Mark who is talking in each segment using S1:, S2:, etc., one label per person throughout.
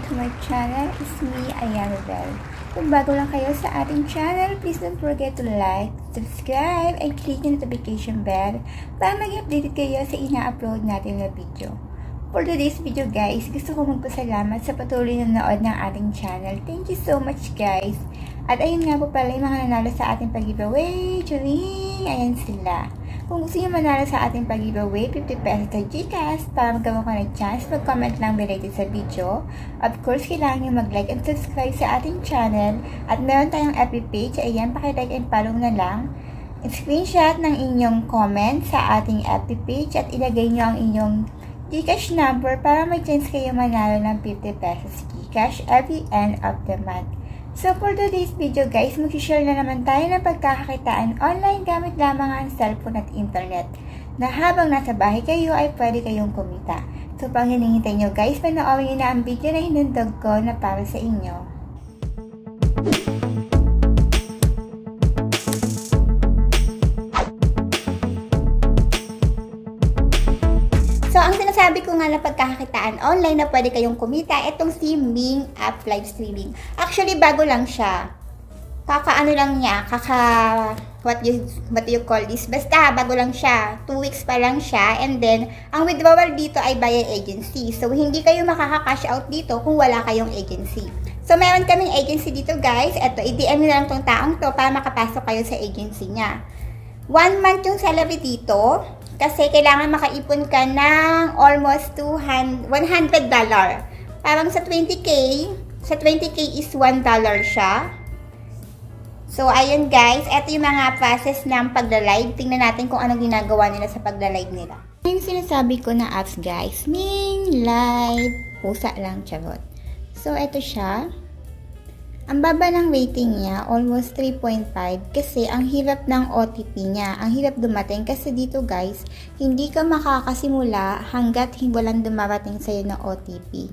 S1: to my channel. It's me, Ayana Bell. Kung bago lang kayo sa ating channel, please don't forget to like, subscribe, and click the notification bell para mag-update kayo sa ina-upload natin na video. For today's video guys, gusto ko magpasalamat sa patuloy na nanood ng ating channel. Thank you so much guys. At ayun nga po pala yung mga nanalo sa ating pag-giveaway. Churing! Ayan sila. Kung gusto nyo manalo sa ating pag-giveaway, 50 pesos sa Gcash para magkaroon ka ng chance, mag-comment lang related sa video. Of course, kailangan nyo mag-like and subscribe sa ating channel. At meron tayong FB page. Ayan, paki-like and follow na lang. Screenshot ng inyong comment sa ating FB page at ilagay nyo ang inyong Gcash number para may chance kayo manalo ng 50 pesos Gcash every end of the month. So for today's video guys, mag-share na naman tayo ng pagkakakitaan online gamit lamang ang cellphone at internet na habang nasa bahay kayo ay pwede kayong kumita. So pang hinihintay nyo guys, panoorin nyo na ang video na hinundog ko na para sa inyo. So, ang sinasabi ko nga na pagkakakitaan online na pwede kayong kumita, itong si Ming App Live Streaming. Actually, bago lang siya. Kaka-ano lang niya, what do you call this? Basta, bago lang siya. 2 weeks pa lang siya. And then, ang withdrawal dito ay via agency. So, hindi kayo makaka-cash out dito kung wala kayong agency. So, meron kaming agency dito guys. Ito, i-DM nyo na lang tong taong to para makapasok kayo sa agency niya. 1 month yung salary dito. Kasi kailangan makaipon ka ng almost $100. Parang sa 20K is $1 siya. So, ayun guys. Ito yung mga process ng pagla-live. Tingnan natin kung anong ginagawa nila sa pagla-live nila. Yung sinasabi ko na apps guys. Ming Live. Pusa lang, charot. So, ito siya. Ang baba ng rating niya, almost 3.5 kasi ang hirap ng OTP niya. Ang hirap dumating kasi dito guys, hindi ka makakasimula hanggat walang dumarating sa'yo na OTP.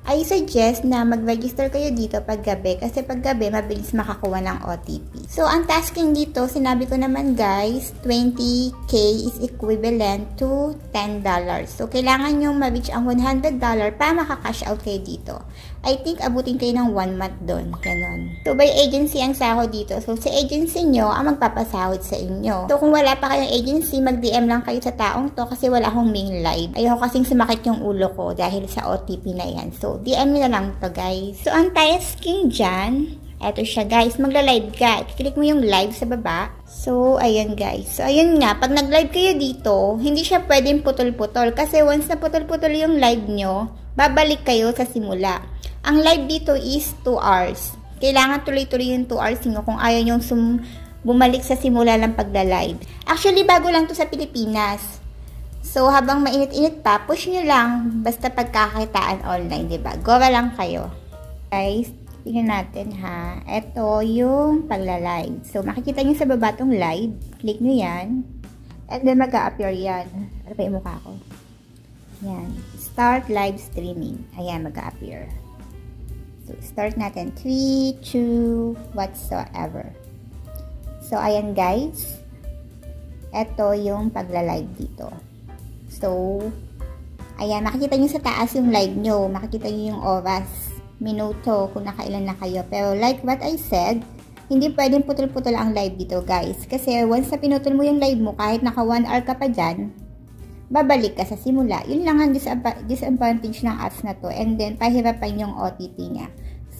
S1: I suggest na mag-register kayo dito pag gabi kasi pag gabi mabilis makakuha ng OTP. So, ang tasking dito, sinabi ko naman guys, 20K is equivalent to $10. So, kailangan nyo ma-reach ang $100 para maka-cash out kayo dito. I think abutin kayo ng 1 month doon. Ganon. So, by agency ang sahod dito. So, sa agency nyo, ang magpapasahod sa inyo. So, kung wala pa kayong agency, mag-DM lang kayo sa taong to kasi wala akong main live. Ayoko kasing sumakit yung ulo ko dahil sa OTP na yan. So, DM nyo na lang to guys. So, ang tasking dyan, eto siya guys, magla-live ka. Click mo yung live sa baba. So, ayan guys. So, ayun nga, pag nag-live kayo dito, hindi siya pwedeng putol-putol. Kasi once na putol-putol yung live nyo, babalik kayo sa simula. Ang live dito is 2 hours. Kailangan tuloy-tuloy yung 2 hours nyo kung ayaw nyo bumalik sa simula ng pagla-live. Actually, bago lang to sa Pilipinas. So, habang mainit-init pa, push nyo lang. Basta pagkakakitaan online, diba? Gora lang kayo. Guys, tingnan natin ha. Ito yung pagla-live. So, makikita nyo sa baba tong live. Click nyo yan. And then, mag-a-appear yan. Ano pa yung mukha ko? Yan. Start live streaming. Ayan, mag-a-appear. So, start natin. 3, 2, whatsoever. So, ayan guys. Ito yung pagla-live dito. So, ayan. Makikita nyo sa taas yung live nyo. Makikita nyo yung oras, minuto, kung nakailan na kayo. Pero like what I said, hindi pwedeng putol-putol ang live dito guys. Kasi once na pinutol mo yung live mo, kahit naka 1 hour ka pa dyan, babalik ka sa simula. Yun lang ang disadvantage ng apps na to. And then, pahirapan yung OTP niya.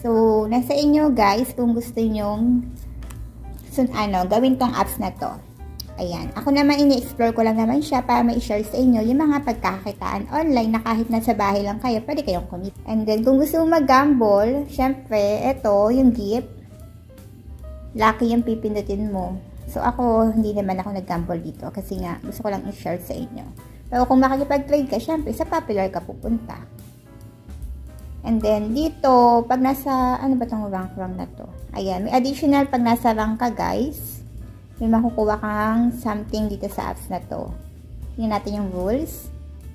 S1: So, nasa inyo guys kung gusto nyong gawin tong apps na to. Ayan. Ako naman, ini-explore ko lang naman siya para ma-share sa inyo yung mga pagkakakitaan online na kahit nasa bahay lang kayo, pwede kayong kumita. And then, kung gusto mo mag-gamble, syempre, ito, yung gift, lucky yung pipindutin mo. So, ako, hindi naman ako nag-gamble dito kasi nga, gusto ko lang i-share sa inyo. Pero kung makikipag-trade ka, syempre, sa popular ka pupunta. And then, dito, pag nasa, ano ba itong rank na to? Ayan, may additional pag nasa rank ka, guys. May makukuha kang something dito sa apps na to. Tingnan natin yung rules.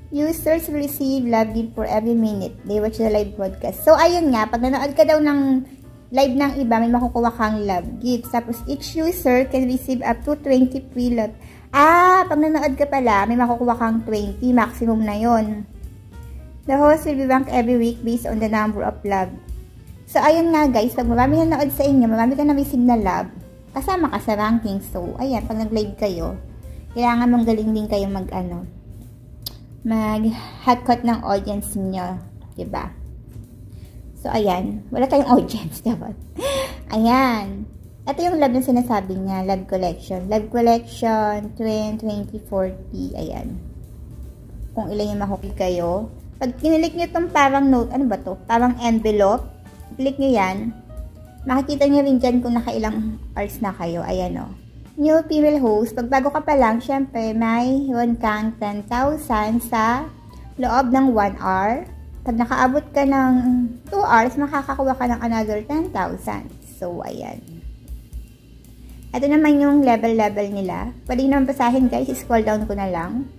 S1: Users will receive love gift for every minute they watch the live broadcast. So, ayun nga, pag nanood ka daw ng live ng iba, may makukuha kang love gift. Tapos, each user can receive up to 20 free love. Pag nanood ka pala, may makukuha kang 20, maximum na yon. The host will be ranked every week based on the number of love. So, ayun nga guys, pag marami nanood sa inyo, marami ka na-receive na love, kasama ka sa ranking. So, ayan, pag nag-live kayo, kailangan mong galing din kayo mag-hotcut ng audience niyo, diba? So, ayan, wala tayong audience, diba? Ayan. Ito yung love na sinasabi niya, love collection. Love collection, 20, 40, ayan. Kung ilan yung makukuha kayo. Pag kinilik nyo itong parang note, ano ba to? Parang envelope. Click nyo yan. Makikita nyo rin dyan kung nakailang hours na kayo. Ayan o. New female host. Pag bago ka pa lang, syempre, may 1 kang 10,000 sa loob ng 1 hour. Pag nakaabot ka ng 2 hours, makakakuha ka ng another 10,000. So, ayan. Ito naman yung level nila. Pwede naman basahin guys. Scroll down ko na lang.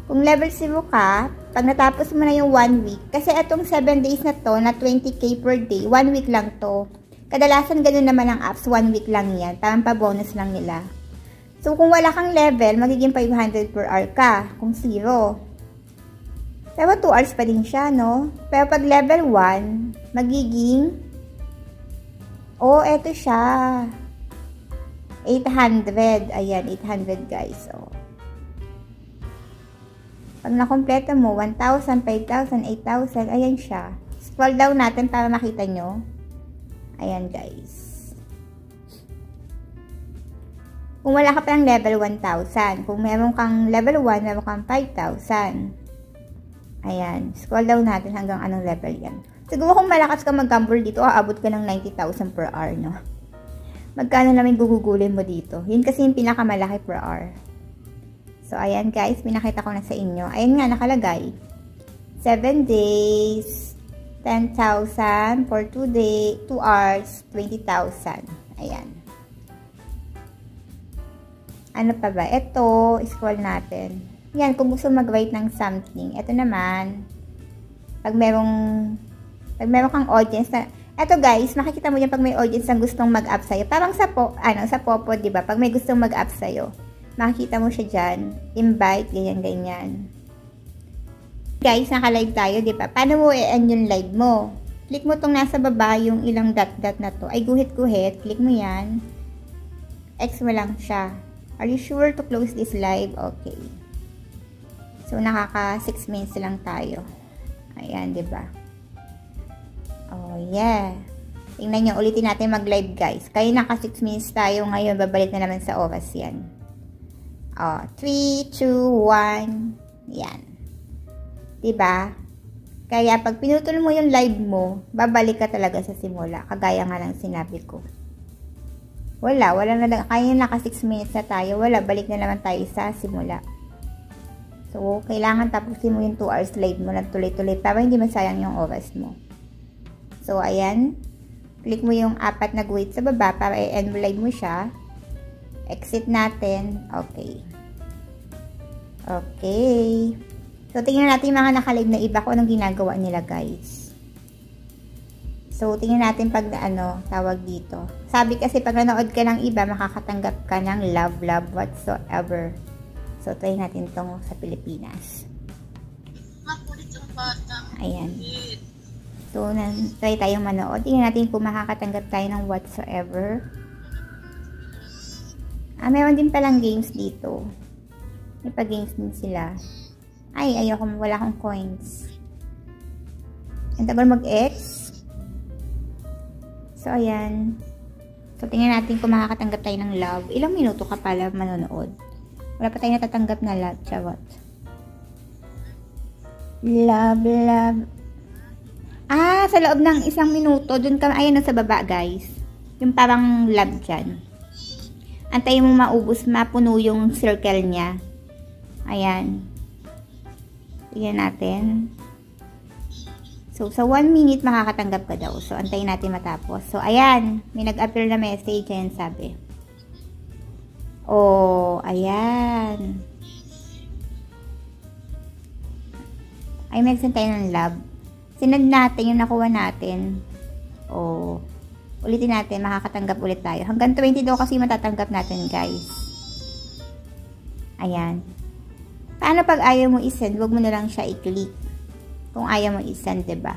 S1: Kung level 0 ka, pag natapos mo na yung 1 week, kasi itong 7 days na to, na 20k per day, 1 week lang to. Kadalasan ganun naman ang apps, 1 week lang yan. Parang pa-bonus lang nila. So, kung wala kang level, magiging 500 per hour ka. Kung 0. Pero 2 hours pa din siya, no? Pero pag level 1, magiging, eto siya. 800. Ayan, 800 guys. Pag nakompleto mo, 1,000, 5,000, 8,000, ayan siya. Scroll down natin para makita nyo. Ayan, guys. Kung wala ka pa ng level 1,000, kung meron kang level 1, meron kang 5,000. Ayan. Scroll down natin hanggang anong level yan. Siguro kung malakas ka mag-gamble dito, aabot ka ng 90,000 per hour, no? Magkano namin gugugulin mo dito? Yun kasi yung pinakamalaki per hour. So, ayan guys, pinakita ko na sa inyo. Ayan nga, nakalagay. 7 days, 10,000 for 2 hours, 20,000. Ayan. Ano pa ba? Ito, scroll natin. Yan, kung gusto mag-write ng something. Ito naman, pag merong kang audience na, ito guys, makikita mo yan pag may audience na gustong mag-up sa'yo. Parang sa Popo, diba? Pag may gustong mag-up sa'yo. Makikita mo siya dyan. Invite, ganyan. Guys, naka-live tayo, di ba? Paano mo i-end yung live mo? Click mo tong nasa baba, yung ilang dot na to. Ay, guhit-guhit. Click mo yan. X mo lang siya. Are you sure to close this live? Okay. So, nakaka 6 minutes lang tayo. Ayan, di ba? Oh, yeah. Tingnan nyo, ulitin natin mag-live, guys. Kaya naka 6 minutes tayo ngayon. Babalik na naman sa oras yan. 3, 2, 1. Yan. Diba? Kaya pag pinutol mo yung live mo, babalik ka talaga sa simula. Kagaya nga ng sinabi ko. Wala na. Kaya naka 6 minutes na tayo. Wala, balik na naman tayo sa simula. So, kailangan tapusin mo yung 2 hours live mo na tuloy-tuloy para hindi masayang yung oras mo. So, ayan. Click mo yung 4 na guhit sa baba para i-end live mo siya. Exit natin. Okay. Okay. So, tingnan natin yung mga nakalive na iba kung anong ginagawa nila, guys. So, tingnan natin pag tawag dito. Sabi kasi pag nanood ka ng iba, makakatanggap ka ng love whatsoever. So, try natin itong sa Pilipinas. Ayan. So, try tayong manood. Tingnan natin kung makakatanggap tayo ng whatsoever. Meron din palang games dito. May pa-games din sila. Ay, ayoko, wala akong coins. Ang tagal mag-X. So, ayan. So, tingnan natin kung makakatanggap tayo ng love. Ilang minuto ka pala manonood? Wala pa tayo natatanggap na love. Charot. Love. Sa loob ng 1 minuto. Dun ka, ayan sa baba, guys. Yung parang love dyan. Antayin mo maubos, mapuno yung circle niya. Ayan. Tingnan natin. So, sa 1 minute, makakatanggap ka daw. So, antayin natin matapos. So, ayan. May nag-appear na message. Ayan, sabi. Oh, ayan. Ay, mag-send tayo ng love. Sinad natin yung nakuha natin. Oh. Ulitin natin, makakatanggap ulit tayo. Hanggang 20 daw kasi matatanggap natin, guys. Ayan. Paano pag ayaw mo i-send, huwag mo na lang siya i-click. Kung ayaw mo isend, diba?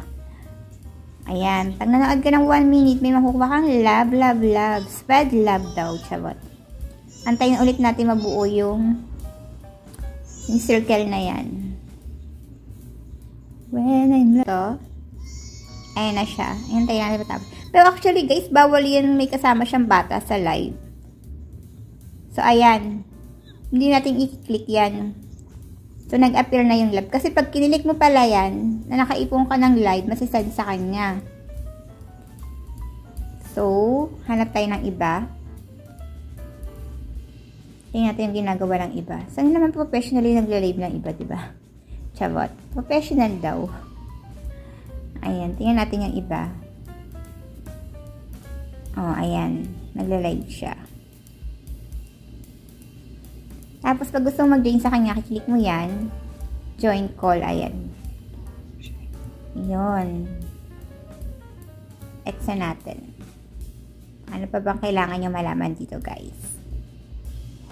S1: Ayan. Pag nanood ka ng 1 minute, may makukuha kang love. Spread love daw, chabot. Antayin ulit natin mabuo yung circle na yan. When I'm to, ayan na siya. Antayin natin matapos. Pero actually guys, bawal yan may kasama siyang bata sa live. So ayan. Hindi natin i-click yan. So nag-appear na yung love. Kasi pag kinilik mo pala yan, na nakaipon ka ng live, masisend sa kanya. So, hanap tayo ng iba. Tingnan natin yung ginagawa ng iba. Saan naman professionally nagla-live ng iba, diba? Chabot. Professional daw. Ayan. Tingnan natin yung iba. Oh, ayan. Nagla-live siya. Tapos, pag gusto mo mag-join sa kanya, kiklik mo yan. Join call. Ayan. Yun. Exo natin. Ano pa bang kailangan nyo malaman dito, guys?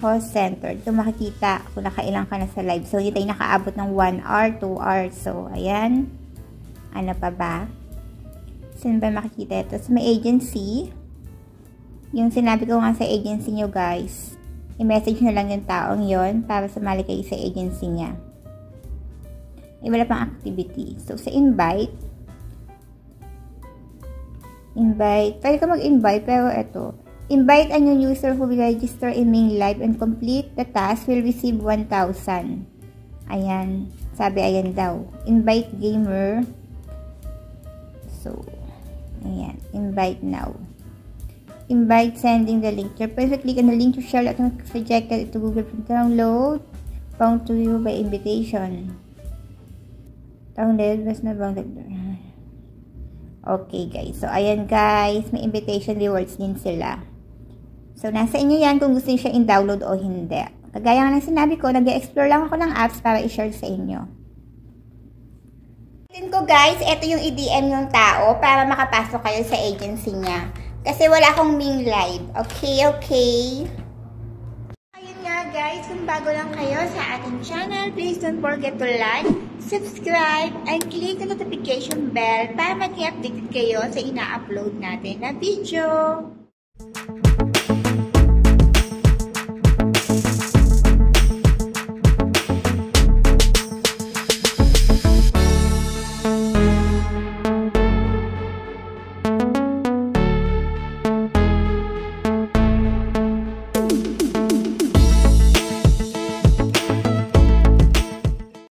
S1: Host center. Ito makikita kung nakailang ka na sa live. So, hindi tayo nakaabot ng 1 hour, 2 hours. So, ayan. Ano pa ba? Saan ba makikita ito? So, may agency. Yung sinabi ko nga sa agency nyo, guys. I-message nyo lang yung taong yon para sumali kayo sa agency niya. Wala pang activity. So, sa invite. Pwede ka mag-invite, pero ito. Invite a new user who will register in main live and complete the task will receive 1,000. Ayan. Sabi, ayan daw. Invite gamer. So, ayan. Invite now. Invite sending the link. You're press click on the link to share that projected to Google for download. Found to you by invitation. Download was na bounded. Okay guys. So, ayan guys. May invitation rewards din sila. So, nasa inyo yan kung gusto nyo siya in-download o hindi. Kagaya nga ng sinabi ko, nag-explore lang ako ng apps para i-share sa inyo. Tingin ko guys, ito yung i-DM yung tao para makapasok kayo sa agency niya. Kasi wala akong Ming live. Okay. Ayun nga guys, kung bago lang kayo sa ating channel, please don't forget to like, subscribe, and click the notification bell para maging updated kayo sa ina-upload natin na video.